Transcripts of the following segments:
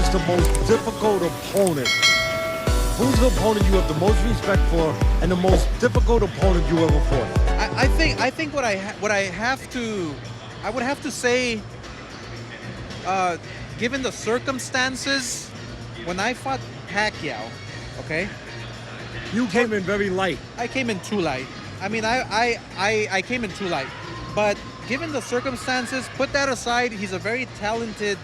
is the most difficult opponent? Who's the opponent you have the most respect for, and the most difficult opponent you ever fought? I think what I would have to say, given the circumstances, when I fought Pacquiao, okay. You came in very light. I came in too light. I mean, I came in too light. But given the circumstances, put that aside, he's a very talented,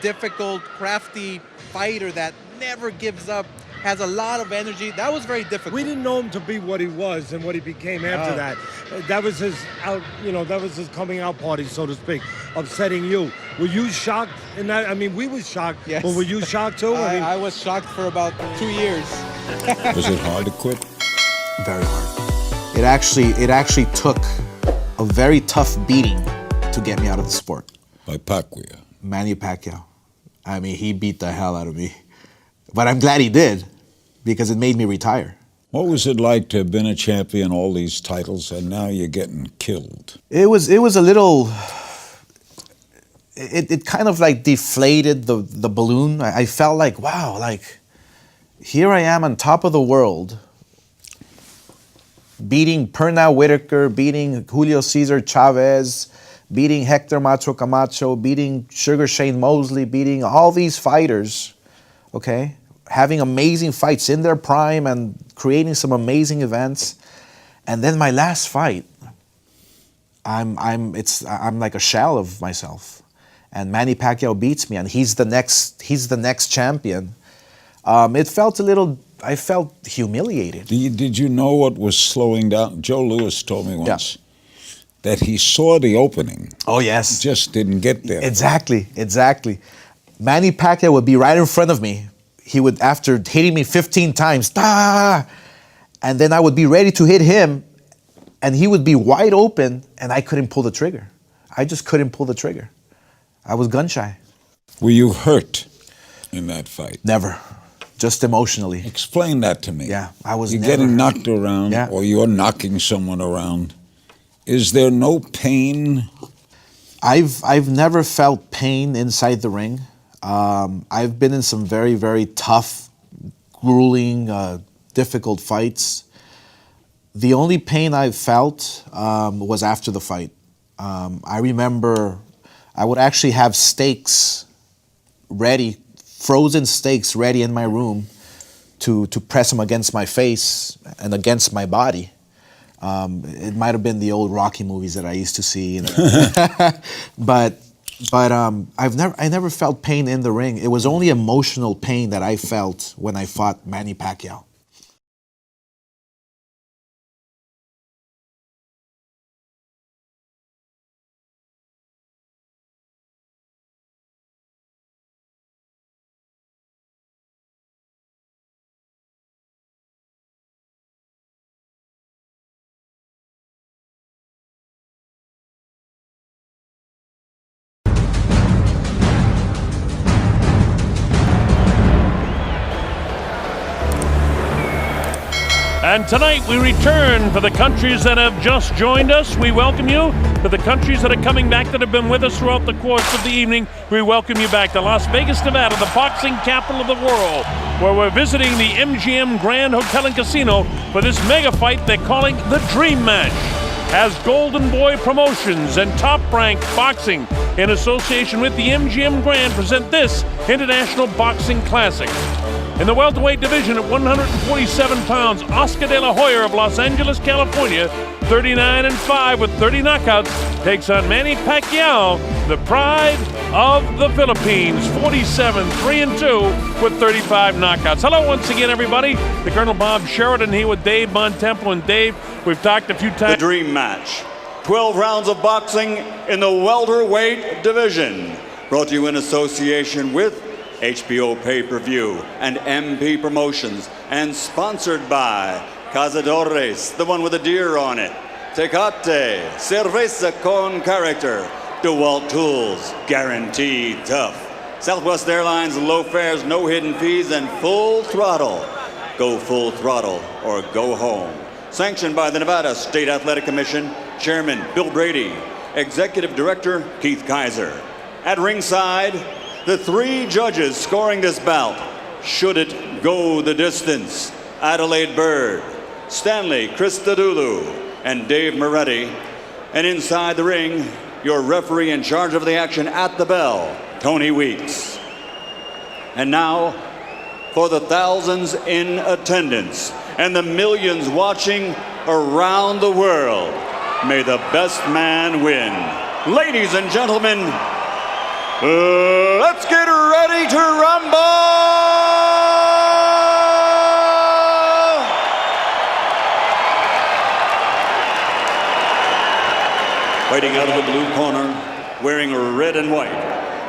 difficult, crafty fighter that never gives up, has a lot of energy. That was very difficult. We didn't know him to be what he was and what he became after that. That was his that was his coming out party, so to speak, upsetting you. Were you shocked in that? I mean, we were shocked. Yes. But were you shocked too? I was shocked for about 2 years. Was it hard to quit? Very hard. It actually took a very tough beating to get me out of the sport. By Pacquiao. Manny Pacquiao. I mean, he beat the hell out of me. But I'm glad he did, because it made me retire. What was it like to have been a champion, all these titles, and now you're getting killed? It was a little, it kind of like deflated the balloon. I felt like, wow, like here I am on top of the world, beating Pernell Whitaker, beating Julio Cesar Chavez, beating Hector Macho Camacho, beating Sugar Shane Mosley, beating all these fighters, okay? Having amazing fights in their prime and creating some amazing events. And then my last fight, I'm like a shell of myself. And Manny Pacquiao beats me, and he's the next champion. I felt humiliated. Did you know what was slowing down? Joe Louis told me once that he saw the opening. Oh, yes. Just didn't get there. Exactly. Manny Pacquiao would be right in front of me. He would, after hitting me 15 times, and then I would be ready to hit him, and he would be wide open, and I couldn't pull the trigger. I just couldn't pull the trigger. I was gun shy. Were you hurt in that fight? Never. Just emotionally. Explain that to me. Yeah, I was You're never... getting knocked around, or you're knocking someone around. Is there no pain? I've never felt pain inside the ring. I've been in some very, very tough, grueling, difficult fights. The only pain I've felt was after the fight. I remember I would actually have steaks ready, frozen steaks ready in my room to press them against my face and against my body. It might have been the old Rocky movies that I used to see, you know. but I never felt pain in the ring. It was only emotional pain that I felt when I fought Manny Pacquiao. And tonight we return for the countries that have just joined us. We welcome you. For the countries that are coming back that have been with us throughout the course of the evening, we welcome you back to Las Vegas, Nevada, the boxing capital of the world, where we're visiting the MGM Grand Hotel and Casino for this mega fight they're calling the Dream Match. As Golden Boy Promotions and Top Rank Boxing, in association with the MGM Grand, present this International Boxing Classic. In the welterweight division at 147 pounds, Oscar De La Hoya of Los Angeles, California, 39-5 with 30 knockouts, takes on Manny Pacquiao, the pride of the Philippines, 47-3-2 with 35 knockouts. Hello once again, everybody. The Colonel Bob Sheridan here with Dave Bontempo. And Dave, we've talked a few times. The Dream Match. 12 rounds of boxing in the welterweight division. Brought to you in association with HBO Pay-Per-View and MP Promotions, and sponsored by Cazadores, the one with the deer on it, Tecate, Cerveza con Character, DeWalt Tools, guaranteed tough, Southwest Airlines, low fares, no hidden fees, and full throttle. Go full throttle or go home. Sanctioned by the Nevada State Athletic Commission, Chairman Bill Brady, Executive Director Keith Kaiser. At ringside, The 3 judges scoring this bout, should it go the distance, Adelaide Bird, Stanley Christodoulou, and Dave Moretti. And inside the ring, your referee in charge of the action at the bell, Tony Weeks. And now, for the thousands in attendance and the millions watching around the world, may the best man win. Ladies and gentlemen, let's get ready to rumble! Fighting out of the blue corner, wearing red and white,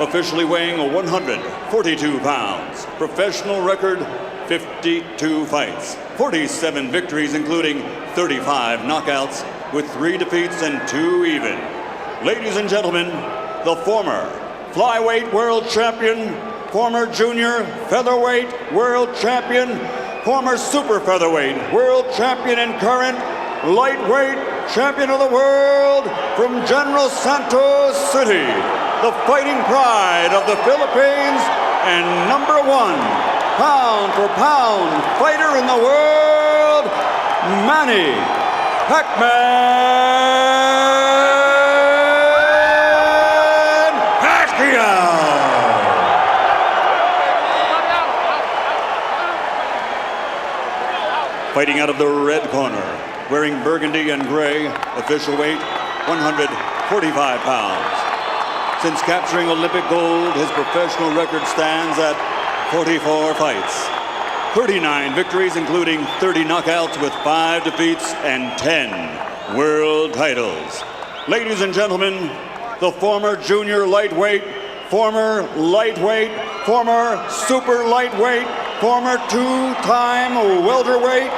officially weighing 142 pounds, professional record 52 fights, 47 victories including 35 knockouts with 3 defeats and 2 even. Ladies and gentlemen, the former flyweight world champion, former junior featherweight world champion, former super featherweight world champion and current lightweight champion of the world from General Santos City, the fighting pride of the Philippines and #1 pound for pound fighter in the world, Manny Pacquiao. Fighting out of the red corner, wearing burgundy and gray, official weight 145 pounds. Since capturing Olympic gold, his professional record stands at 44 fights, 39 victories including 30 knockouts with 5 defeats and 10 world titles. Ladies and gentlemen, the former junior lightweight, former lightweight, former super lightweight, former 2-time welterweight,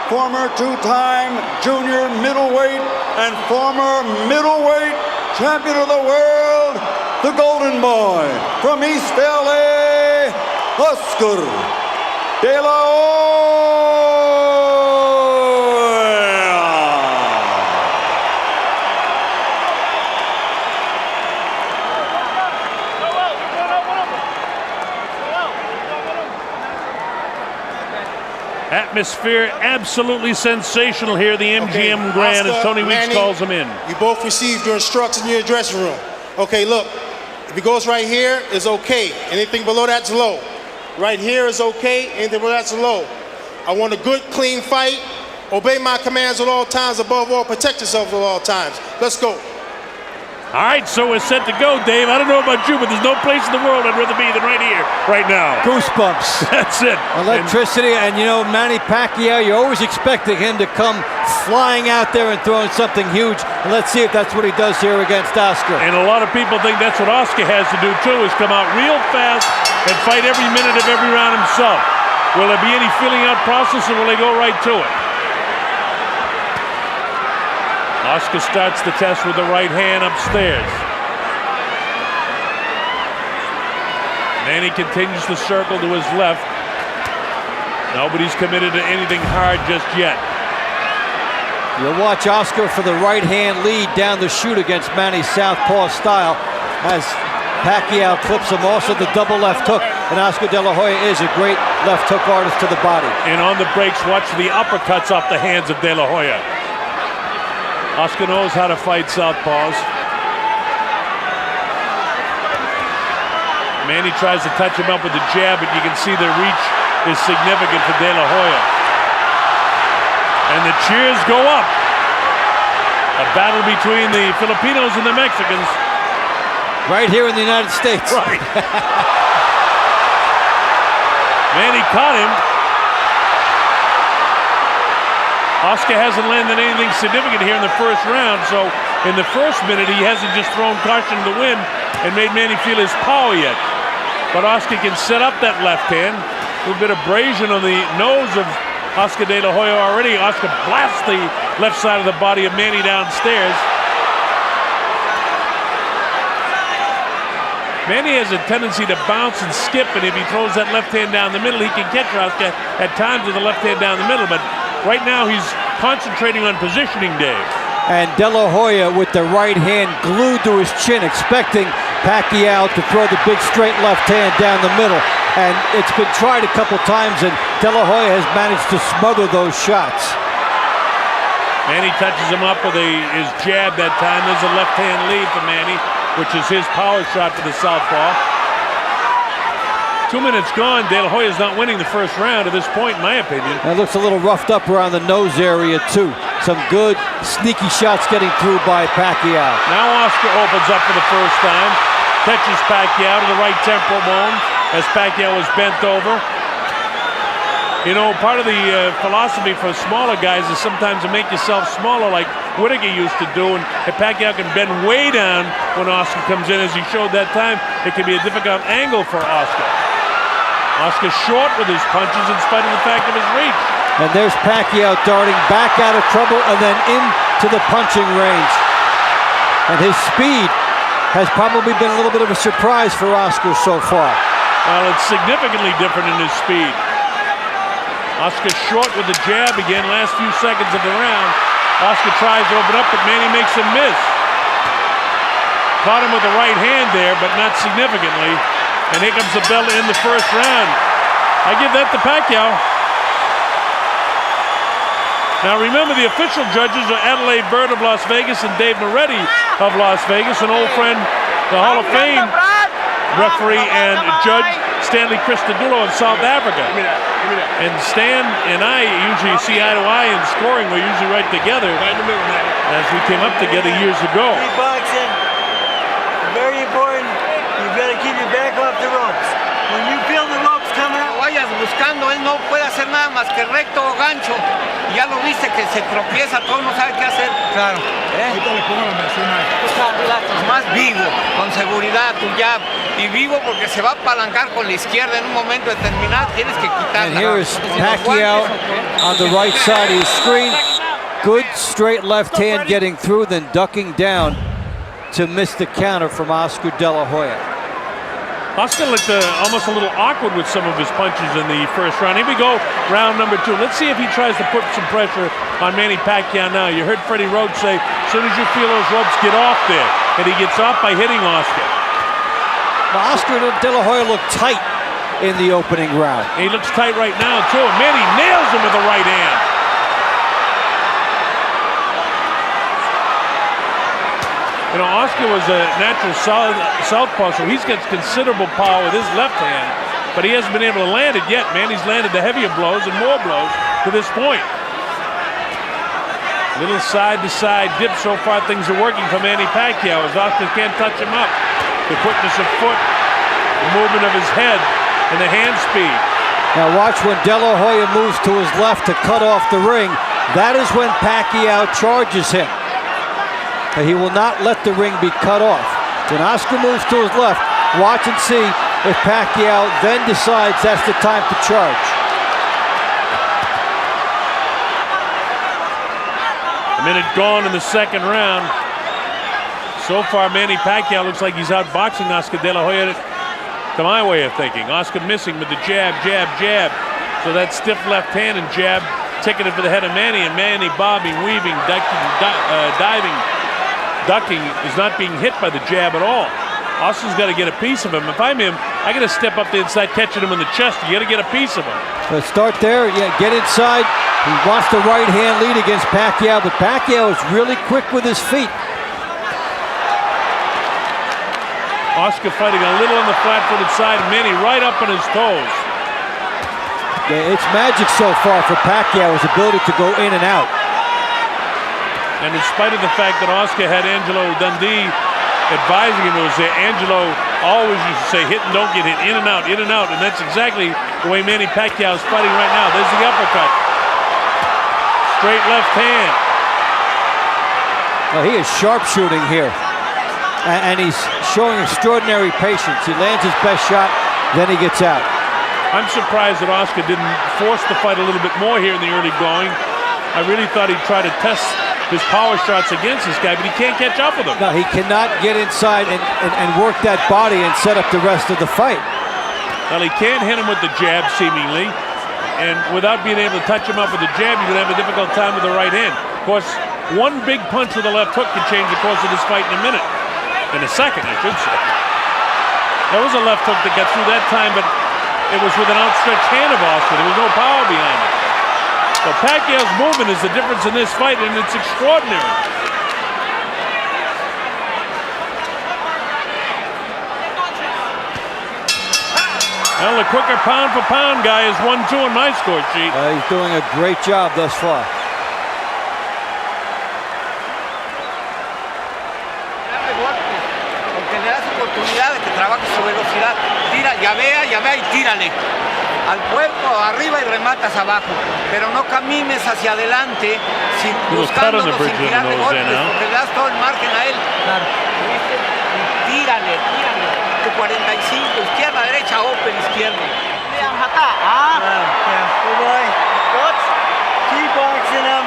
former 2-time junior middleweight, and former middleweight champion of the world, the Golden Boy from East LA, Oscar Dela Hoya. Atmosphere absolutely sensational here, the MGM Grand, as Tony Weeks calls them in. You both received your instructions in your dressing room. Okay, look, if it goes right here, it's okay. Anything below that's low. Right here is okay, anything below that's low. I want a good, clean fight. Obey my commands at all times. Above all, protect yourself at all times. Let's go. All right, so we're set to go, Dave. I don't know about you, but there's no place in the world I'd rather be than right here, right now. Goosebumps. That's it. Electricity, and you know, Manny Pacquiao, you're always expecting him to come flying out there and throwing something huge. And let's see if that's what he does here against Oscar. And a lot of people think that's what Oscar has to do, too, is come out real fast and fight every minute of every round himself. Will there be any filling out process, or will they go right to it? Oscar starts the test with the right hand upstairs. Manny continues to circle to his left. Nobody's committed to anything hard just yet. You'll watch Oscar for the right hand lead down the chute against Manny's southpaw style as Pacquiao clips him. Also the double left hook, and Oscar De La Hoya is a great left hook artist to the body. And on the breaks, watch the uppercuts off the hands of De La Hoya. Oscar knows how to fight southpaws. Manny tries to touch him up with the jab, but you can see the reach is significant for De La Hoya. And the cheers go up. A battle between the Filipinos and the Mexicans. Right here in the United States. Right. Manny caught him. Oscar hasn't landed anything significant here in the first round, so in the first minute he hasn't just thrown caution to the wind and made Manny feel his power yet. But Oscar can set up that left hand. A little bit of abrasion on the nose of Oscar De La Hoya already. Oscar blasts the left side of the body of Manny downstairs. Manny has a tendency to bounce and skip, and if he throws that left hand down the middle, he can catch Oscar at times with the left hand down the middle. But right now, he's concentrating on positioning, Dave. And De La Hoya with the right hand glued to his chin, expecting Pacquiao to throw the big straight left hand down the middle. And it's been tried a couple times, and De La Hoya has managed to smother those shots. Manny touches him up with his jab that time. There's a left-hand lead for Manny, which is his power shot for the southpaw. 2 minutes gone. De La Hoya's not winning the first round at this point, in my opinion. And it looks a little roughed up around the nose area, too. Some good, sneaky shots getting through by Pacquiao. Now Oscar opens up for the first time. Catches Pacquiao to the right temporal bone as Pacquiao is bent over. You know, part of the philosophy for smaller guys is sometimes to make yourself smaller like Whittaker used to do, and if Pacquiao can bend way down when Oscar comes in, as he showed that time, it can be a difficult angle for Oscar. Oscar short with his punches in spite of the fact of his reach. And there's Pacquiao darting back out of trouble and then into the punching range. And his speed has probably been a little bit of a surprise for Oscar so far. Well, it's significantly different in his speed. Oscar short with the jab again, last few seconds of the round. Oscar tries to open up, but Manny makes him miss. Caught him with the right hand there, but not significantly. And here comes the bell to end the first round. I give that to Pacquiao. Now remember, the official judges are Adelaide Bird of Las Vegas and Dave Moretti of Las Vegas, an old friend, the Hall of Fame referee and judge Stanley Christodoulou of South Africa. And Stan and I usually see eye to eye in scoring. We're usually right together, as we came up together years ago. Boxing, very important. You gotta keep your back off the ropes. When you feel the ropes coming out, vayas buscando, él no puede hacer nada más que recto o gancho. Ya lo viste que se tropieza, todo no sabe qué hacer. Claro. ahorita le pongo la mención ahí. Más vivo, con seguridad, tu jab. Y vivo porque se va a apalancar con la izquierda en un momento determinado. Tienes que quitarla. And here is Pacquiao on the right side of his screen. Good straight left hand getting through, then ducking down to miss the counter from Oscar De La Hoya. Oscar looked almost a little awkward with some of his punches in the first round. Here we go, round number 2. Let's see if he tries to put some pressure on Manny Pacquiao now. You heard Freddie Roach say, as soon as you feel those ropes, get off there. And he gets off by hitting Oscar. Well, Oscar De La Hoya looked tight in the opening round. He looks tight right now, too. And Manny nails him with the right hand. You know, Oscar was a natural southpaw, so he's got considerable power with his left hand, but he hasn't been able to land it yet. Manny's landed the heavier blows and more blows to this point. Little side-to-side dip. So far, things are working for Manny Pacquiao as Oscar can't touch him up. The quickness of foot, the movement of his head, and the hand speed. Now watch when De La Hoya moves to his left to cut off the ring. That is when Pacquiao charges him. He will not let the ring be cut off. When Oscar moves to his left, watch and see if Pacquiao then decides that's the time to charge. A minute gone in the second round. So far, Manny Pacquiao looks like he's outboxing Oscar De La Hoya, to my way of thinking. Oscar missing with the jab, jab, jab. So that stiff left hand and jab ticketed for the head of Manny, and Manny bobbing, weaving, diving. Ducking is not being hit by the jab at all. Oscar's got to get a piece of him. If I'm him, I got to step up there and start catching him in the chest. You got to get a piece of him. Let's start there. Yeah, get inside. He wants the right hand lead against Pacquiao, but Pacquiao is really quick with his feet. Oscar fighting a little on the flat-footed side. Manny right up on his toes. Yeah, it's magic so far for Pacquiao, his ability to go in and out. And in spite of the fact that Oscar had Angelo Dundee advising him, it was Angelo always used to say, hit and don't get hit, in and out, and that's exactly the way Manny Pacquiao is fighting right now. There's the uppercut. Straight left hand. Well, he is sharpshooting here, and he's showing extraordinary patience. He lands his best shot, then he gets out. I'm surprised that Oscar didn't force the fight a little bit more here in the early going. I really thought he'd try to test his power shots against this guy, but he can't catch up with him. No, he cannot get inside and work that body and set up the rest of the fight. Well, he can't hit him with the jab, seemingly. And without being able to touch him up with the jab, you're going to have a difficult time with the right hand. Of course, one big punch with the left hook can change the course of this fight in a minute. In a second, I should say. That was a left hook that got through that time, but it was with an outstretched hand of Oscar. There was no power behind it. So Pacquiao's movement is the difference in this fight, and it's extraordinary. Well, the quicker pound-for-pound guy is 1-2 on my score sheet. He's doing a great job thus far. Porque le das oportunidad de que trabaje su velocidad. Tira, llavea y tírale. Al cuerpo, arriba y rematas abajo. Pero no camines hacia adelante buscándolo sin tirarle golpes, porque le das todo el margen a él. ¿Viste? Y tírale. Tu 45, izquierda, derecha, open, izquierda. Good boy. Keep boxing him.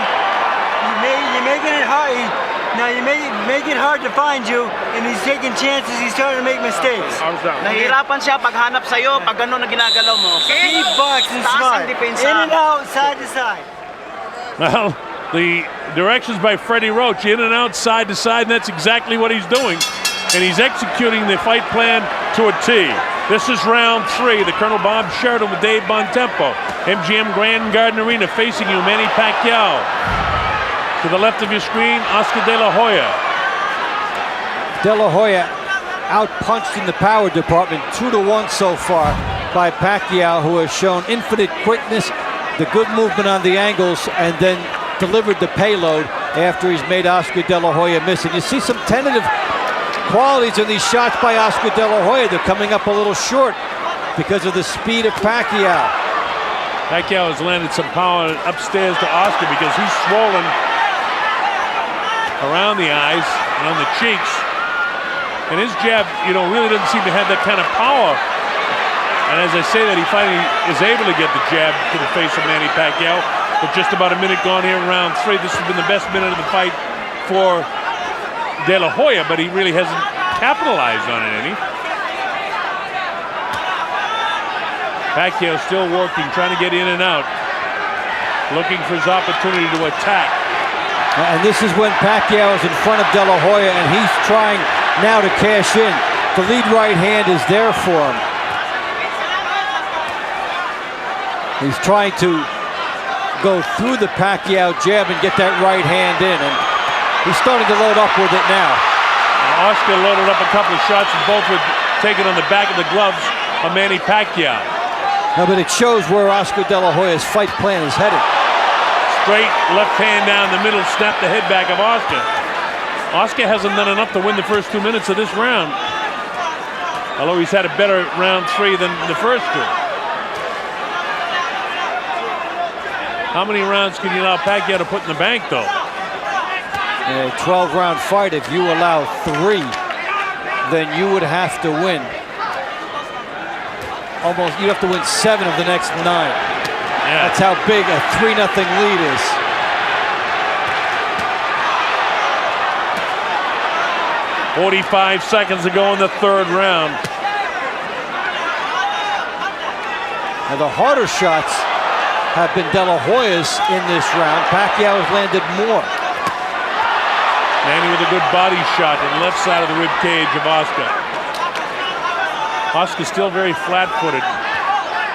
You're making it hard. Now you make it hard to find you, and he's taking chances. He's starting to make mistakes. Nahihirapan siya paghanap sa'yo pag gano'n na ginagalaw mo. Keep boxing smart. In and out, side to side. Well, the directions by Freddie Roach, in and out, side to side, and that's exactly what he's doing. And he's executing the fight plan to a T. This is round 3. The Colonel Bob Sheridan with Dave Bontempo. MGM Grand Garden Arena facing you, Manny Pacquiao. To the left of your screen, Oscar De La Hoya. De La Hoya outpunched in the power department 2-1 so far by Pacquiao, who has shown infinite quickness, the good movement on the angles, and then delivered the payload after he's made Oscar De La Hoya miss. And you see some tentative qualities in these shots by Oscar De La Hoya. They're coming up a little short because of the speed of Pacquiao. Pacquiao has landed some power upstairs to Oscar because he's swollen around the eyes and on the cheeks. And his jab, really doesn't seem to have that kind of power. And as I say that, he finally is able to get the jab to the face of Manny Pacquiao. With just about a minute gone here in round 3. This has been the best minute of the fight for De La Hoya, but he really hasn't capitalized on it any. Pacquiao still working, trying to get in and out. Looking for his opportunity to attack. And this is when Pacquiao is in front of De La Hoya, and he's trying now to cash in. The lead right hand is there for him. He's trying to go through the Pacquiao jab and get that right hand in, and he's starting to load up with it now. Oscar loaded up a couple of shots, and both were taken on the back of the gloves of Manny Pacquiao. No, but it shows where Oscar De La Hoya's fight plan is headed. Straight left hand down the middle, snap the head back of Oscar. Oscar hasn't done enough to win the first 2 minutes of this round. Although he's had a better round 3 than the first 2. How many rounds can you allow Pacquiao to put in the bank, though? In a 12-round fight, if you allow 3, then you would have to win. You'd have to win 7 of the next 9. Yeah. That's how big a 3-0 lead is. .45 seconds to go in the 3rd round. Now the harder shots have been De La Hoya's in this round. Pacquiao has landed more. Manny with a good body shot to the left side of the rib cage of Oscar. Oscar's still very flat-footed.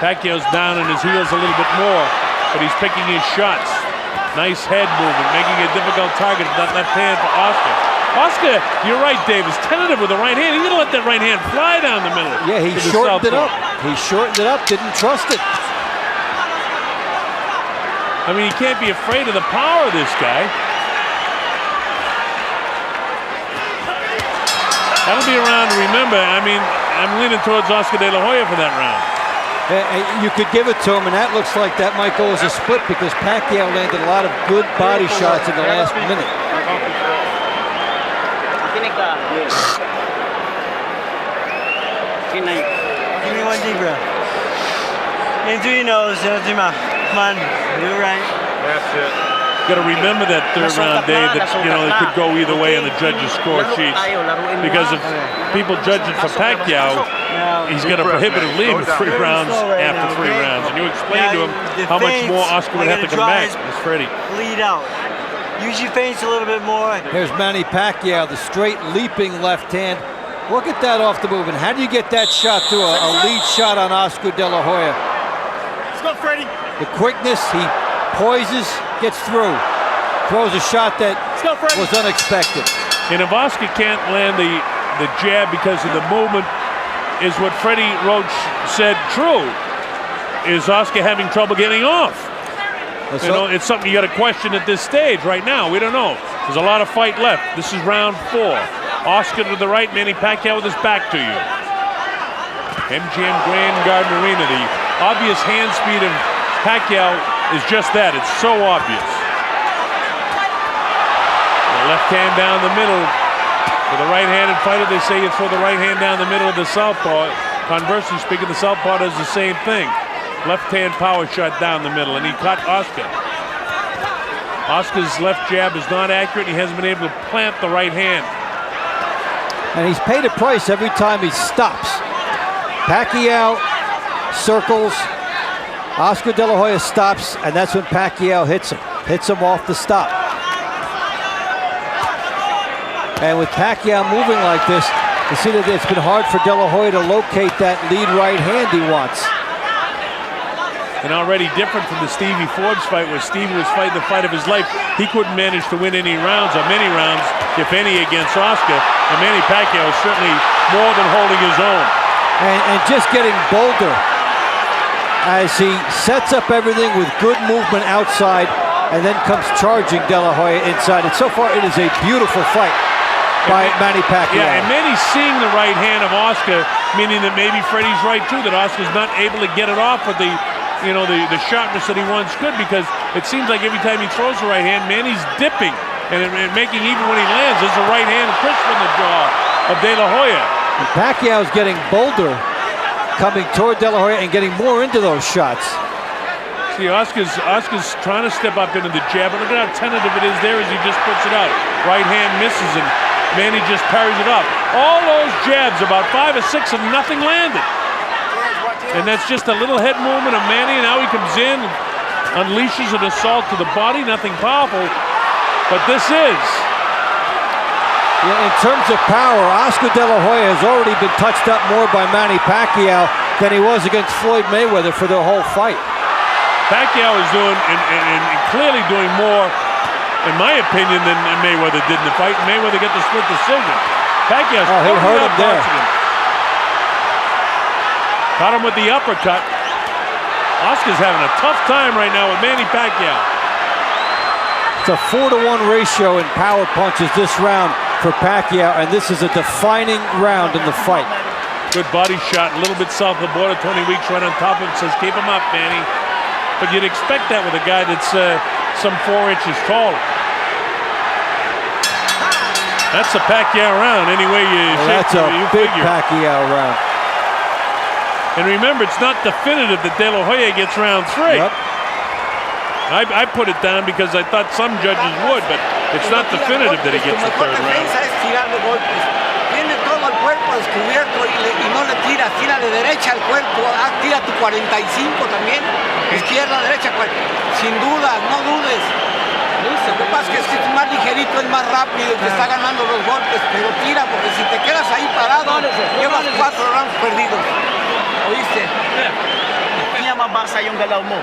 Pacquiao's down on his heels a little bit more, but he's picking his shots. Nice head movement, making it a difficult target with that left hand for Oscar. Oscar, you're right, Dave, is tentative with the right hand. He's gonna let that right hand fly down the middle. Yeah, he shortened it up. He shortened it up, didn't trust it. I mean, he can't be afraid of the power of this guy. That'll be a round to remember. I mean, I'm leaning towards Oscar De La Hoya for that round. You could give it to him, and that looks like that might go as a split because Pacquiao landed a lot of good body shots in the last minute. Give me one deep breath. In through your nose, out through your mouth. Come on, do it right. That's it. Got to remember that 3rd round, Dave, that it could go either way on the judges' score sheets. Because if people judge it for Pacquiao, he's got a prohibitive lead with 3 rounds after 3 rounds. And you explained to him how much more Oscar would have to come back. It's Freddie. Lead out. Use your feints a little bit more. Here's Manny Pacquiao, the straight leaping left hand. Look at that off the move. And how do you get that shot through a lead shot on Oscar De La Hoya? Let's go, Freddie. The quickness, he poises, gets through. Throws a shot that was unexpected. And if Oscar can't land the jab because of the movement, is what Freddie Roach said true? Is Oscar having trouble getting off? You know, it's something you got to question at this stage right now. We don't know. There's a lot of fight left. This is round 4. Oscar to the right, Manny Pacquiao with his back to you. MGM Grand Garden Arena. The obvious hand speed of Pacquiao is just that. It's so obvious. The left hand down the middle. For the right-handed fighter, they say you throw the right hand down the middle of the southpaw. Conversely speaking, the southpaw does the same thing. Left-hand power shot down the middle, and he caught Oscar. Oscar's left jab is not accurate. He hasn't been able to plant the right hand. And he's paid a price every time he stops. Pacquiao circles, Oscar De La Hoya stops, and that's when Pacquiao hits him off the stop. And with Pacquiao moving like this, you see that it's been hard for De La Hoya to locate that lead right hand he wants. And already different from the Stevie Forbes fight, where Stevie was fighting the fight of his life. He couldn't manage to win any rounds, or many rounds, if any, against Oscar. And Manny Pacquiao is certainly more than holding his own. And just getting bolder as he sets up everything with good movement outside and then comes charging De La Hoya inside. And so far, it is a beautiful fight by Manny Pacquiao. Yeah, and Manny's seeing the right hand of Oscar, meaning that maybe Freddie's right, too, that Oscar's not able to get it off with the sharpness that he once could, because it seems like every time he throws the right hand, Manny's dipping and making, even when he lands, there's a right hand crisp in the jaw of De La Hoya. And Pacquiao's getting bolder, coming toward De La Hoya and getting more into those shots. See, Oscar's trying to step up into the jab, but look at how tentative it is there as he just puts it out. Right hand misses, and Manny just parries it off. All those jabs, about 5 or 6, and nothing landed. And that's just a little head movement of Manny, and now he comes in and unleashes an assault to the body. Nothing powerful, but this is. Yeah, in terms of power, Oscar De La Hoya has already been touched up more by Manny Pacquiao than he was against Floyd Mayweather for the whole fight. Pacquiao is doing, and clearly doing more, in my opinion, than Mayweather did in the fight. Mayweather got the split decision. Pacquiao's he hurt him there. Caught him with the uppercut. Oscar's having a tough time right now with Manny Pacquiao. It's a 4-to-1 ratio in power punches this round for Pacquiao, and this is a defining round in the fight. Good body shot, a little bit south of the border. Tony Weeks right on top of him, says, keep him up, Manny. But you'd expect that with a guy that's some 4 inches taller. That's a Pacquiao round, anyway That's a big Pacquiao round. And remember, it's not definitive that De La Hoya gets round 3. Yep. I put it down because I thought some judges would, but it's not definitive that he gets the 3rd round. Tiene todo el cuerpo descubierto y no le tira, tira de derecha al cuerpo, tira tu 45 también, izquierda, derecha, sin duda, no dudes. Lo que pasa es que es más ligerito, es más rápido, te está ganando los golpes, pero tira, porque si te quedas ahí parado, llevas 4 rounds perdidos. ¿Oíste? Kaya mabasa yung galaw mo.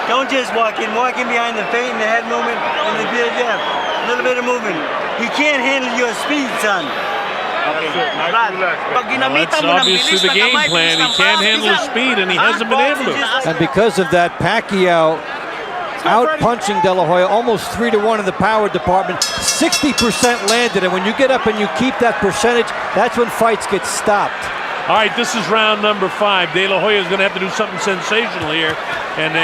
Don't just walk in behind the feint and the head movement and the bit of jab. A little bit of movement. He can't handle your speed, son. That's obviously the game plan. He can't handle his speed, and he hasn't been able to. And because of that, Pacquiao out-punching De La Hoya almost 3-to-1 in the power department. 60% landed, and when you get up and you keep that percentage, that's when fights get stopped. All right, this is round number 5. De La Hoya is going to have to do something sensational here. And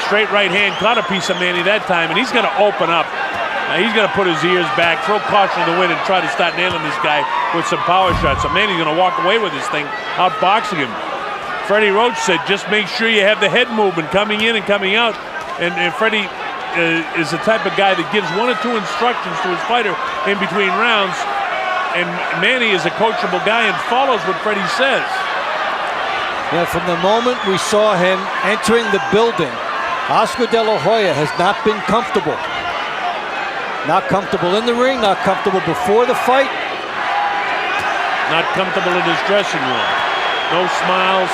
straight right hand caught a piece of Manny that time, and he's going to open up. He's going to put his ears back, throw caution to the wind, and try to start nailing this guy with some power shots. So Manny's going to walk away with this thing, outboxing him. Freddie Roach said, just make sure you have the head movement coming in and coming out. And Freddie is the type of guy that gives 1 or 2 instructions to his fighter in between rounds. And Manny is a coachable guy and follows what Freddie says. Yeah, from the moment we saw him entering the building, Oscar De La Hoya has not been comfortable. Not comfortable in the ring, not comfortable before the fight. not comfortable in his dressing room. No smiles,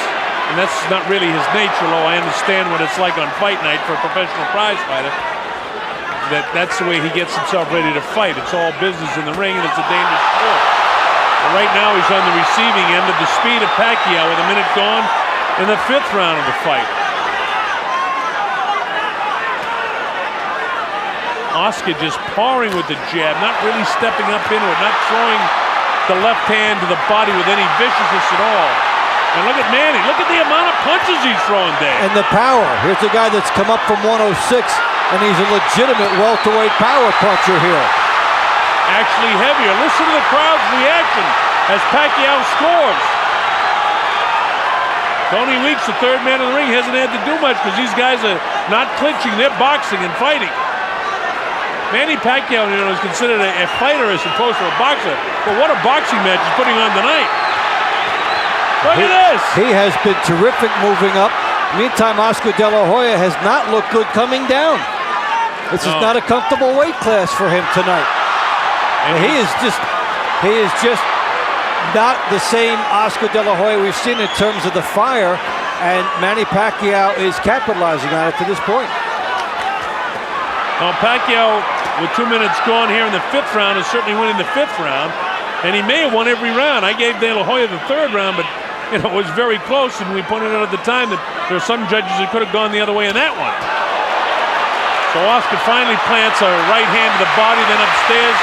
and that's not really his nature, though I understand what it's like on fight night for a professional prize fighter. That's the way he gets himself ready to fight. It's all business in the ring, and it's a dangerous sport. But right now he's on the receiving end of the speed of Pacquiao with a minute gone in the 5th round of the fight. Oscar just pouring with the jab, not really stepping up into it, not throwing the left hand to the body with any viciousness at all. And look at Manny. Look at the amount of punches he's throwing there. And the power. Here's a guy that's come up from 106, and he's a legitimate welterweight power puncher here. Actually heavier. Listen to the crowd's reaction as Pacquiao scores. Tony Weeks, the 3rd man in the ring, hasn't had to do much because these guys are not clinching. They're boxing and fighting. Manny Pacquiao, is considered a fighter as opposed to a boxer. But what a boxing match he's putting on tonight. Look at this. He has been terrific moving up. Meantime, Oscar De La Hoya has not looked good coming down. This is not a comfortable weight class for him tonight. And he is just not the same Oscar De La Hoya we've seen in terms of the fire. And Manny Pacquiao is capitalizing on it to this point. Now Pacquiao, with 2 minutes gone here in the 5th round, is certainly winning the 5th round, and he may have won every round. I gave De La Hoya the 3rd round, but it was very close, and we pointed out at the time that there are some judges who could have gone the other way in that one. So Oscar finally plants a right hand to the body, then upstairs,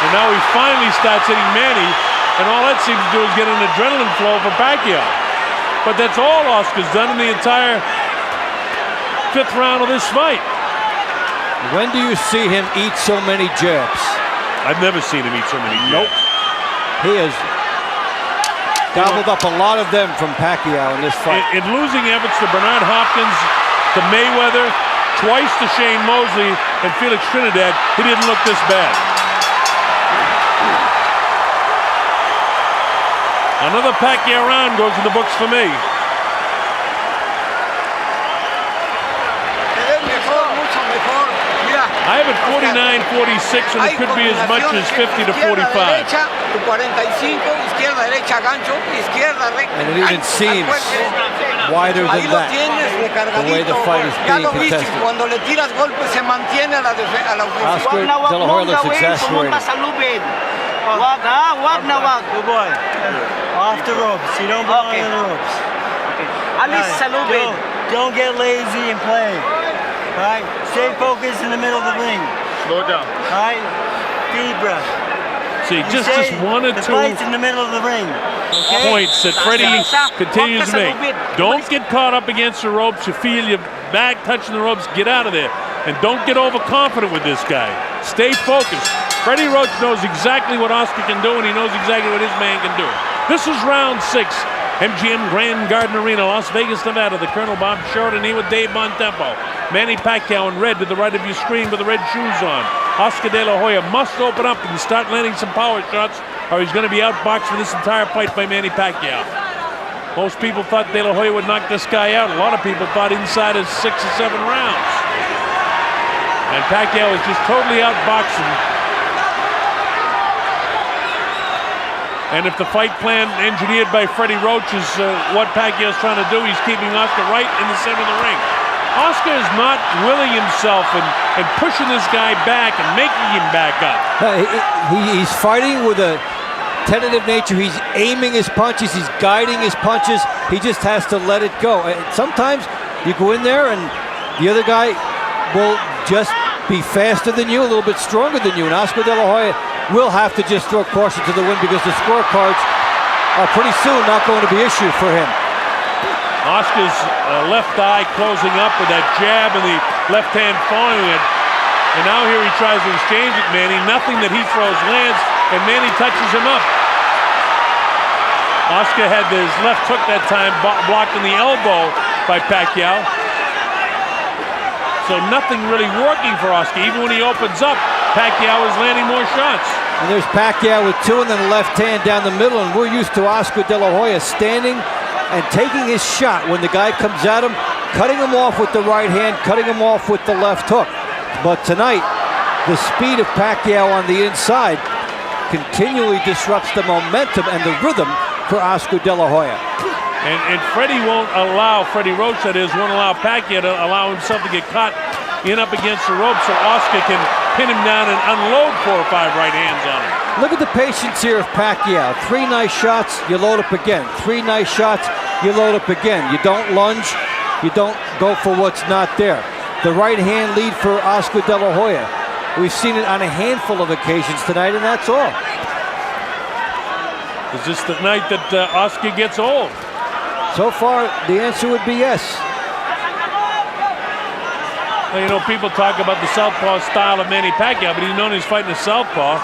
and now he finally starts hitting Manny, and all that seems to do is get an adrenaline flow for Pacquiao. But that's all Oscar's done in the entire 5th round of this fight. When do you see him eat so many jabs? I've never seen him eat so many jabs. Nope. He has gobbled up a lot of them from Pacquiao in this fight. In losing efforts to Bernard Hopkins, to Mayweather, twice to Shane Mosley, and Felix Trinidad, he didn't look this bad. Another Pacquiao round goes in the books for me. I have it 49-46, and it could be as much as 50 to 45. And it even seems wider than that, the way the fight is being contested. Oscar De La Hoya looks exasperated. Good boy. Off the ropes. You don't belong on the ropes. Don't get lazy and play. All right, stay focused in the middle of the ring. Slow it down. All right, deep breath. See, just one or two fight's in the middle of the ring. Okay? Points that Freddie continues to make. Don't get caught up against the ropes. You feel your back touching the ropes, get out of there. And don't get overconfident with this guy. Stay focused. Freddie Roach knows exactly what Oscar can do, and he knows exactly what his man can do. This is round 6. MGM Grand Garden Arena, Las Vegas, Nevada. The Colonel Bob Sheridan here with Dave Bontempo. Manny Pacquiao in red to the right of your screen with the red shoes on. Oscar De La Hoya must open up and start landing some power shots, or he's going to be outboxed for this entire fight by Manny Pacquiao. Most people thought De La Hoya would knock this guy out. A lot of people thought inside of 6 or 7 rounds. And Pacquiao is just totally outboxing. And if the fight plan engineered by Freddie Roach is what Pacquiao's trying to do, he's keeping Oscar right in the center of the ring. Oscar is not willing himself and pushing this guy back and making him back up. He's fighting with a tentative nature. He's aiming his punches. He's guiding his punches. He just has to let it go. And sometimes you go in there and the other guy will just be faster than you, a little bit stronger than you. And Oscar De La Hoya will have to just throw caution to the wind because the scorecards are pretty soon not going to be issued for him. Oscar's left eye closing up with that jab and the left hand following it. And now here he tries to exchange with Manny. Nothing that he throws lands, and Manny touches him up. Oscar had his left hook that time blocked in the elbow by Pacquiao. So nothing really working for Oscar. Even when he opens up, Pacquiao is landing more shots. And there's Pacquiao with 2 and then the left hand down the middle, and we're used to Oscar De La Hoya standing and taking his shot when the guy comes at him, cutting him off with the right hand, cutting him off with the left hook. But tonight, the speed of Pacquiao on the inside continually disrupts the momentum and the rhythm for Oscar De La Hoya. And Freddie Roach, that is, won't allow Pacquiao to allow himself to get caught in up against the rope so Oscar can pin him down and unload 4 or 5 right hands on him. Look at the patience here of Pacquiao. 3 nice shots, you load up again. 3 nice shots, you load up again. You don't lunge, you don't go for what's not there. The right hand lead for Oscar De La Hoya. We've seen it on a handful of occasions tonight, and that's all. Is this the night that Oscar gets old? So far, the answer would be yes. Well, you know, people talk about the southpaw style of Manny Pacquiao, but he's known he's fighting a southpaw.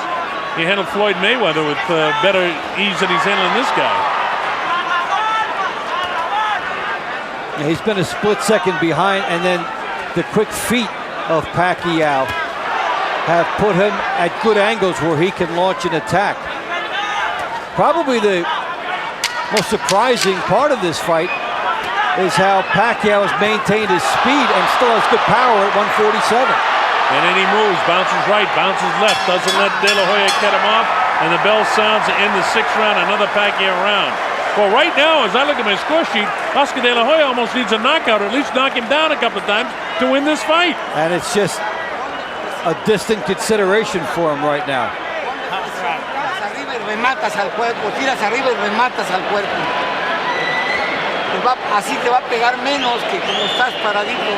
He handled Floyd Mayweather with better ease than he's handling this guy. He's been a split second behind, and then the quick feet of Pacquiao have put him at good angles where he can launch an attack. Probably the most surprising part of this fight is how Pacquiao has maintained his speed and still has good power at 147. And then he moves, bounces right, bounces left, doesn't let De La Hoya cut him off, and the bell sounds to end the 6th round, another Pacquiao round. Well, right now, as I look at my score sheet, Oscar De La Hoya almost needs a knockout, or at least knock him down a couple of times to win this fight. And it's just a distant consideration for him right now. Arriba y rematas al cuerpo, tiras arriba y rematas al cuerpo. Así te va a pegar menos que como estás paradito.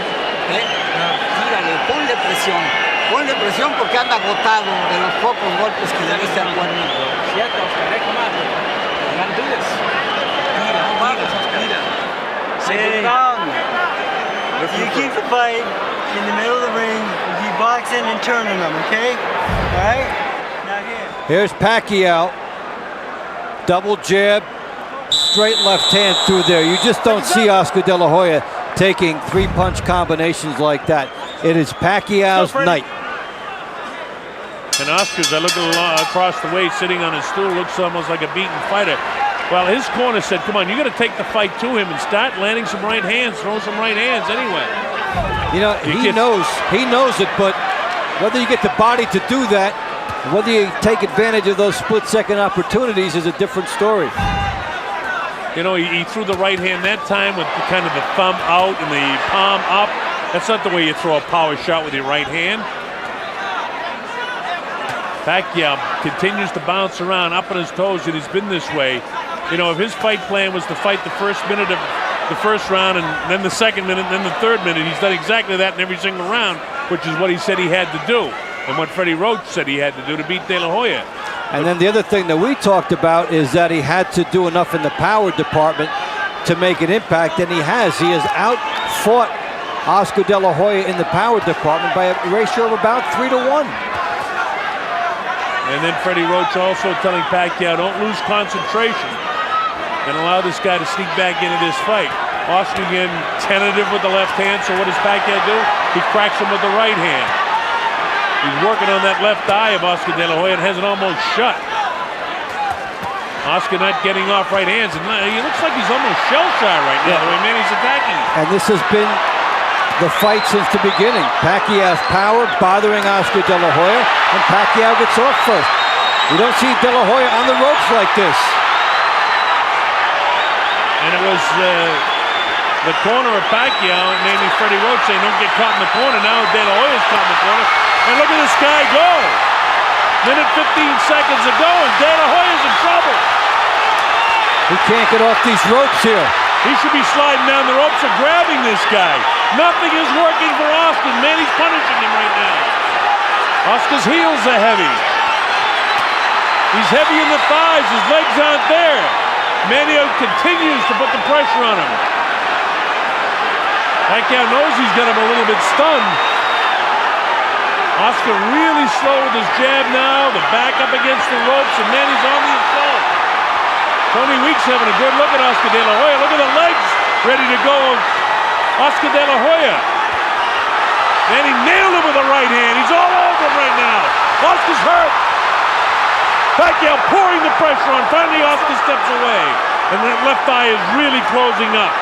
Tírale, ponle presión porque anda agotado de los pocos golpes que le diste al cuerpo. Sit down. You keep the fight in the middle of the ring. You keep boxing and turning them, okay? All right? Now here. Here's Pacquiao. Double jab, straight left hand through there. You just don't see Oscar De La Hoya taking 3-punch combinations like that. It is Pacquiao's night. And Oscar's, I look across the way, sitting on his stool, looks almost like a beaten fighter. Well, his corner said, come on, you got to take the fight to him and start landing some right hands, throw some right hands anyway. You know, he knows it, but whether you get the body to do that, whether you take advantage of those split-second opportunities is a different story. You know, he threw the right hand that time with kind of the thumb out and the palm up. That's not the way you throw a power shot with your right hand. Pacquiao continues to bounce around up on his toes, and he's been this way. You know, if his fight plan was to fight the first minute of the first round and then the second minute and then the third minute, he's done exactly that in every single round, which is what he said he had to do and what Freddie Roach said he had to do to beat De La Hoya. And then the other thing that we talked about is that he had to do enough in the power department to make an impact, and he has. He has outfought Oscar De La Hoya in the power department by a ratio of about 3-1. And then Freddie Roach also telling Pacquiao, don't lose concentration and allow this guy to sneak back into this fight. Oscar again tentative with the left hand, so what does Pacquiao do? He cracks him with the right hand. He's working on that left eye of Oscar De La Hoya and has it almost shut. Oscar not getting off right hands, and he looks like he's almost shell-shy right now, the way Manny's attacking him. And this has been the fight since the beginning. Pacquiao's power bothering Oscar De La Hoya, and Pacquiao gets off first. You don't see De La Hoya on the ropes like this. And it was the corner of Pacquiao, and maybe Freddie Roach saying, don't get caught in the corner. Now De La Hoya's caught in the corner. And look at this guy go. Minute 15 seconds ago, and De La Hoya's in trouble. He can't get off these ropes here. He should be sliding down the ropes or grabbing this guy. Nothing is working for Oscar. Manny's punishing him right now. Oscar's heels are heavy. He's heavy in the thighs. His legs aren't there. Manny continues to put the pressure on him. Pacquiao knows he's got him a little bit stunned. Oscar really slow with his jab now. The back up against the ropes, and Manny's on the assault. Tony Weeks having a good look at Oscar De La Hoya. Look at the legs ready to go of Oscar De La Hoya. Manny nailed him with the right hand. He's all over him right now. Oscar's hurt. Pacquiao pouring the pressure on. Finally, Oscar steps away. And that left eye is really closing up.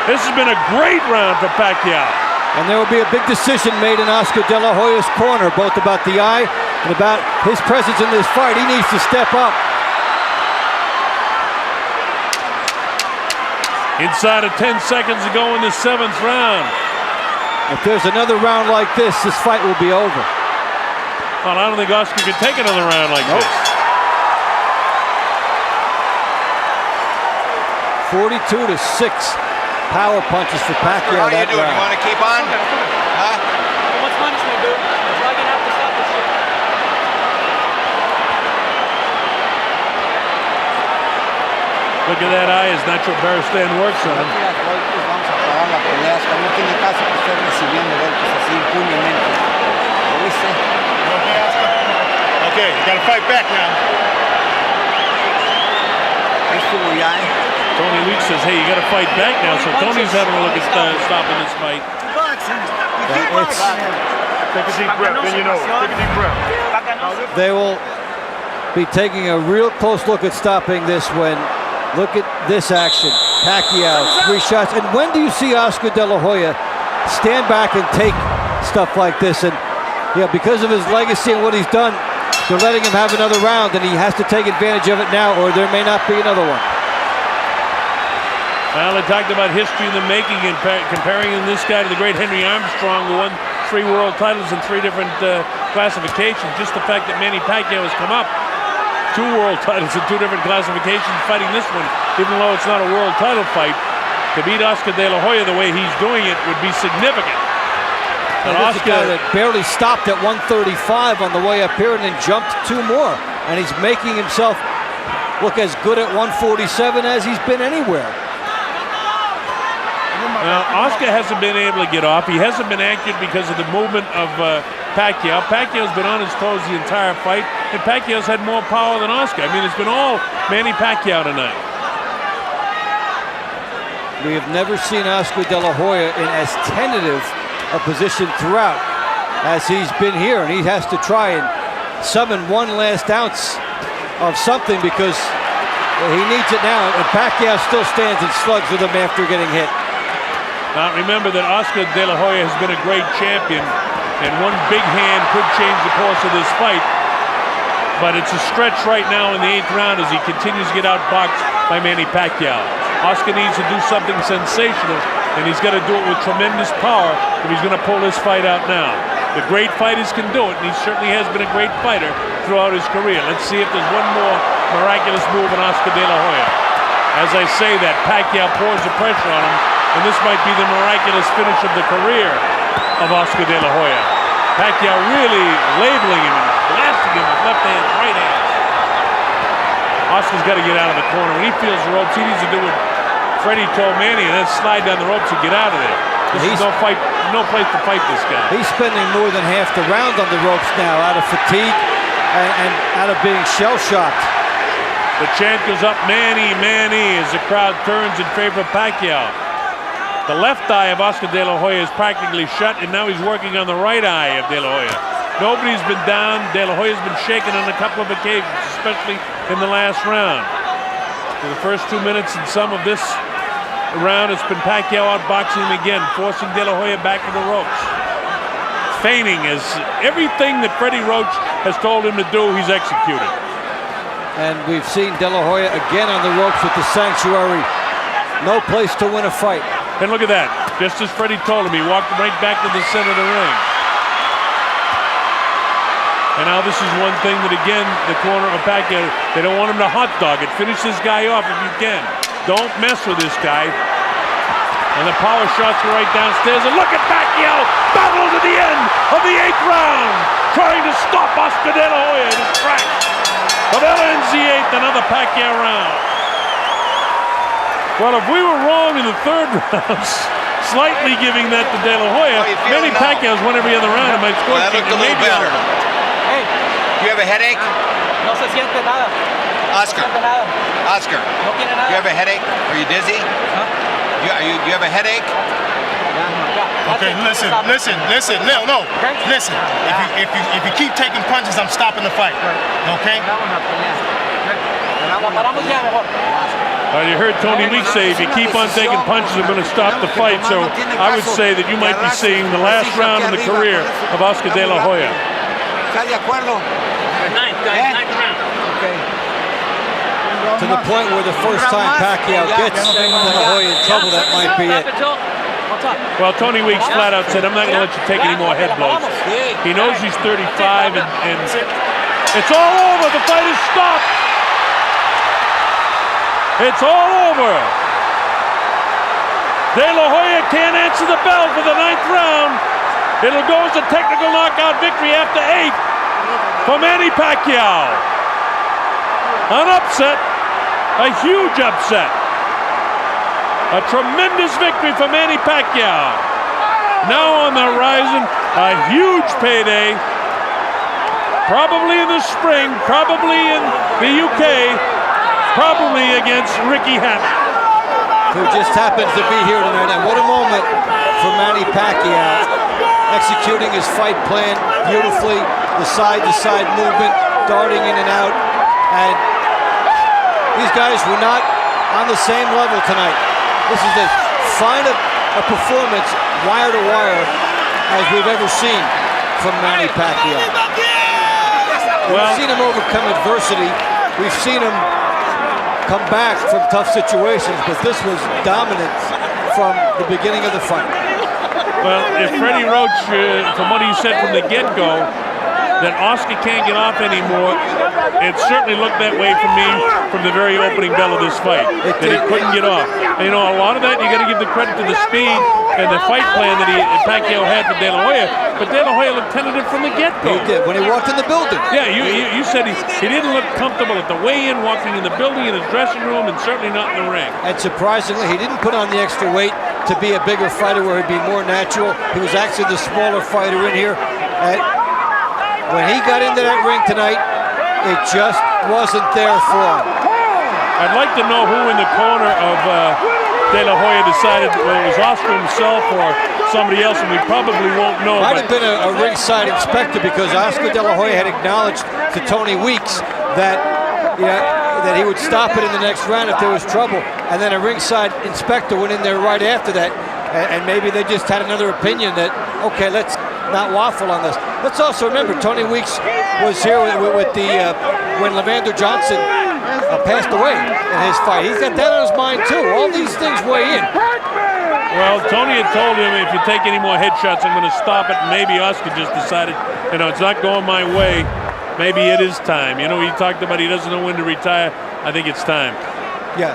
This has been a great round for Pacquiao. And there will be a big decision made in Oscar De La Hoya's corner, both about the eye and about his presence in this fight. He needs to step up. Inside of 10 seconds to go in the 7th round. If there's another round like this fight will be over. Well, I don't think Oscar can take another round like this. 42-6 power punches for Pacquiao. How you that doing? round. You want to keep on? Huh? What's punishment, dude? It's not gonna have to stop this shit. Look at that eye as Nacho Beristain works on him. Vamos a acabar la pelea. Hasta no tiene caso que esté recibiendo golpes así impunemente. ¿Lo viste? Okay, you gotta fight back now. Ahí estuvo ya, Tony Weeks says, hey, you got to fight back now. So Tony's having a look at stopping this fight. Take a deep breath, then you know it. Take a deep breath. They will be taking a real close look at stopping this when, look at this action. Pacquiao, 3 shots. And when do you see Oscar De La Hoya stand back and take stuff like this? And because of his legacy and what he's done, they're letting him have another round, and he has to take advantage of it now, or there may not be another one. Well, they talked about history in the making and comparing this guy to the great Henry Armstrong, who won 3 world titles in 3 different classifications. Just the fact that Manny Pacquiao has come up 2 world titles in 2 different classifications, fighting this one, even though it's not a world title fight, to beat Oscar De La Hoya the way he's doing it would be significant. And Oscar, a guy that barely stopped at 135 on the way up here and then jumped 2 more. And he's making himself look as good at 147 as he's been anywhere. Now, Oscar hasn't been able to get off. He hasn't been accurate because of the movement of Pacquiao. Pacquiao's been on his toes the entire fight, and Pacquiao's had more power than Oscar. I mean, it's been all Manny Pacquiao tonight. We have never seen Oscar De La Hoya in as tentative a position throughout as he's been here, and he has to try and summon one last ounce of something because he needs it now, and Pacquiao still stands and slugs with him after getting hit. Now remember that Oscar De La Hoya has been a great champion, and one big hand could change the course of this fight, but it's a stretch right now in the 8th round as he continues to get outboxed by Manny Pacquiao. Oscar needs to do something sensational, and he's got to do it with tremendous power if he's going to pull this fight out now. The great fighters can do it, and he certainly has been a great fighter throughout his career. Let's see if there's one more miraculous move on Oscar De La Hoya. As I say that, Pacquiao pours the pressure on him, and this might be the miraculous finish of the career of Oscar De La Hoya. Pacquiao really labeling him and blasting him with left hand, right hand. Oscar's got to get out of the corner. When he feels the ropes, he needs to do what Freddie told Manny, and then slide down the ropes and get out of there. This is no place to fight this guy. He's spending more than half the round on the ropes now out of fatigue and out of being shell-shocked. The chant goes up, Manny, Manny, as the crowd turns in favor of Pacquiao. The left eye of Oscar De La Hoya is practically shut, and now he's working on the right eye of De La Hoya. Nobody's been down. De La Hoya's been shaken on a couple of occasions, especially in the last round. For the first 2 minutes and some of this round, it's been Pacquiao outboxing him again, forcing De La Hoya back to the ropes. Feigning as everything that Freddie Roach has told him to do, he's executed. And we've seen De La Hoya again on the ropes with the Sanctuary. No place to win a fight. And look at that. Just as Freddie told him, he walked right back to the center of the ring. And now this is one thing that, again, the corner of Pacquiao, they don't want him to hot dog it. Finish this guy off if you can. Don't mess with this guy. And the power shots are right downstairs. And look at Pacquiao battle to the end of the 8th round, trying to stop Oscar De La Hoya in his tracks. But that ends the 8th, another Pacquiao round. Well, if we were wrong in the 3rd round, slightly giving that to De La Hoya, Manny Pacquiao's won every other round in my score. Well, that looked a little better. Hey. Do you have a headache? No se siente nada. Oscar. No siente nada. Oscar. No tiene nada. Do you have a headache? Are you dizzy? Huh? Do you have a headache? Okay, listen. No. Listen. If you keep taking punches, I'm stopping the fight. Okay? You heard Tony Weeks say, if you keep on taking punches, I'm going to stop the fight. So I would say that you might be seeing the last round in the career of Oscar De La Hoya. ¿Estás de acuerdo? To the point where the first time Pacquiao gets De La Hoya in trouble, that might be it. Well, Tony Weeks flat out said, I'm not going to let you take any more head blows. He knows he's 35, and it's all over. The fight is stopped. It's all over. De La Hoya can't answer the bell for the 9th round. It'll go as a technical knockout victory after 8 for Manny Pacquiao. An upset, a huge upset. A tremendous victory for Manny Pacquiao. Now on the horizon, a huge payday. Probably in the spring, probably in the UK, probably against Ricky Hatton, who just happens to be here tonight. And what a moment for Manny Pacquiao, executing his fight plan beautifully, the side-to-side movement, darting in and out. And these guys were not on the same level tonight. This is as fine a performance, wire to wire, as we've ever seen from Manny Pacquiao. We've seen him overcome adversity. We've seen him come back from tough situations, but this was dominant from the beginning of the fight. Well, if Freddie Roach, from what he said from the get-go, that Oscar can't get off anymore, it certainly looked that way for me from the very opening bell of this fight, that he couldn't get off. And, you know, a lot of that, you got to give the credit to the speed and the fight plan that Pacquiao had for De La Hoya, but De La Hoya looked tentative from the get-go. He did, when he walked in the building. Yeah, you said he didn't look comfortable at the weigh-in, walking in the building, in his dressing room, and certainly not in the ring. And surprisingly, he didn't put on the extra weight to be a bigger fighter where he'd be more natural. He was actually the smaller fighter in here. And when he got into that ring tonight, it just wasn't there for him. I'd like to know who in the corner of De La Hoya decided whether it was Oscar himself or somebody else, and we probably won't know. Might have been a ringside inspector, because Oscar De La Hoya had acknowledged to Tony Weeks that that he would stop it in the next round if there was trouble, and then a ringside inspector went in there right after that, and maybe they just had another opinion that, okay, let's not waffle on this. Let's also remember, Tony Weeks was here with the when Levander Johnson passed away in his fight. He's got that on his mind too. All these things weigh in. Well, Tony had told him, if you take any more headshots, I'm going to stop it. And maybe Oscar just decided, it's not going my way. Maybe it is time. He talked about he doesn't know when to retire. I think it's time. Yeah.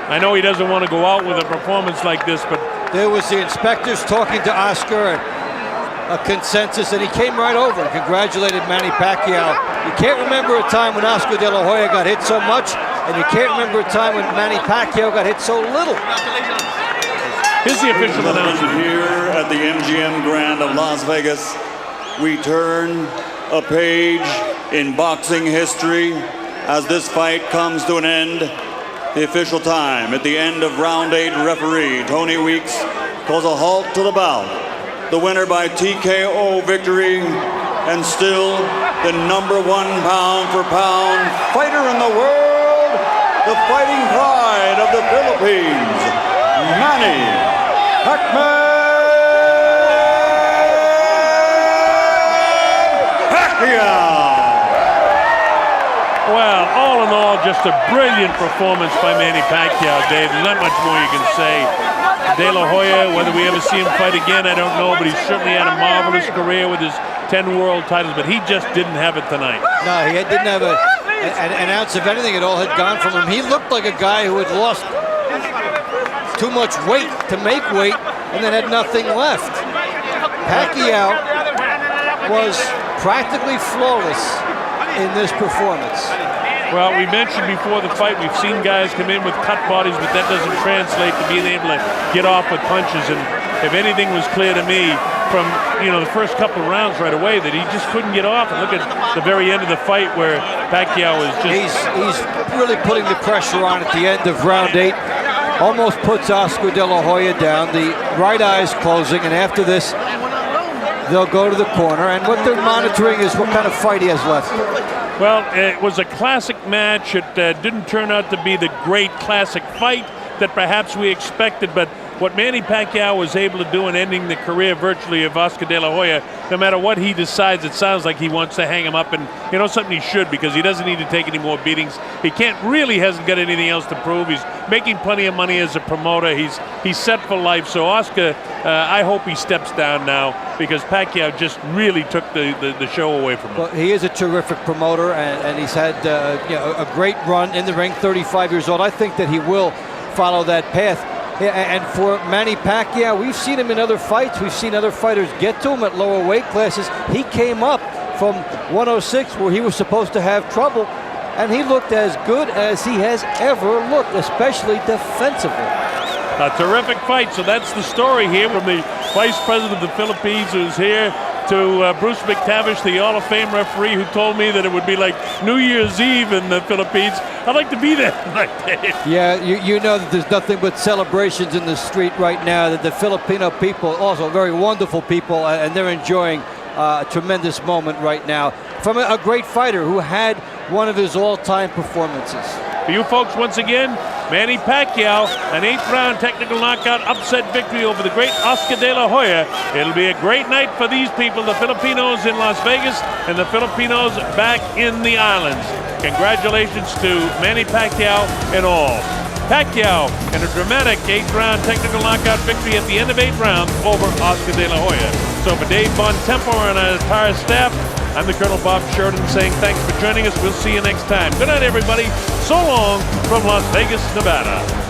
I know he doesn't want to go out with a performance like this, but there was the inspectors talking to Oscar, a consensus, and he came right over and congratulated Manny Pacquiao. You can't remember a time when Oscar De La Hoya got hit so much, and you can't remember a time when Manny Pacquiao got hit so little. Here's the official announcement. Here at the MGM Grand of Las Vegas, we turn a page in boxing history as this fight comes to an end. The official time at the end of round 8, referee Tony Weeks calls a halt to the bout. The winner by TKO victory, and still the #1 pound-for-pound fighter in the world, the fighting pride of the Philippines, Manny Pacquiao. Well, all in all, just a brilliant performance by Manny Pacquiao, Dave. There's not much more you can say. De La Hoya, whether we ever see him fight again, I don't know, but he's certainly had a marvelous career with his 10 world titles, but he just didn't have it tonight. No, he didn't have an ounce of anything. It all had gone from him. He looked like a guy who had lost too much weight to make weight and then had nothing left. Pacquiao was practically flawless in this performance. Well, we mentioned before the fight, we've seen guys come in with cut bodies, but that doesn't translate to being able to get off with punches. And if anything was clear to me from, the first couple of rounds right away, that he just couldn't get off. And look at the very end of the fight where Pacquiao is just... He's really putting the pressure on at the end of round 8. Almost puts Oscar De La Hoya down. The right eye's closing, and after this, they'll go to the corner. And what they're monitoring is what kind of fight he has left. Well, it was a classic match. It didn't turn out to be the great classic fight that perhaps we expected, but what Manny Pacquiao was able to do in ending the career virtually of Oscar De La Hoya, no matter what he decides, it sounds like he wants to hang him up, and you know something, he should, because he doesn't need to take any more beatings. He hasn't got anything else to prove. He's making plenty of money as a promoter. He's set for life. So Oscar, I hope he steps down now, because Pacquiao just really took the show away from him. Well, he is a terrific promoter, and he's had a great run in the ring, 35 years old. I think that he will follow that path. And for Manny Pacquiao, we've seen him in other fights. We've seen other fighters get to him at lower weight classes. He came up from 106, where he was supposed to have trouble, and he looked as good as he has ever looked, especially defensively. A terrific fight. So that's the story here from the Vice President of the Philippines, who's here, to Bruce McTavish, the Hall of Fame referee, who told me that it would be like New Year's Eve in the Philippines. I'd like to be there tonight, Dave. Yeah, you know that there's nothing but celebrations in the street right now. That the Filipino people, also very wonderful people, and they're enjoying a tremendous moment right now from a great fighter who had one of his all-time performances. For you folks, once again, Manny Pacquiao, an 8th-round technical knockout upset victory over the great Oscar De La Hoya. It'll be a great night for these people, the Filipinos in Las Vegas and the Filipinos back in the islands. Congratulations to Manny Pacquiao and all. Pacquiao in a dramatic 8th-round technical knockout victory at the end of 8 rounds over Oscar De La Hoya. So for Dave Bontempo and our entire staff, I'm the Colonel Bob Sheridan saying thanks for joining us. We'll see you next time. Good night, everybody. So long from Las Vegas, Nevada.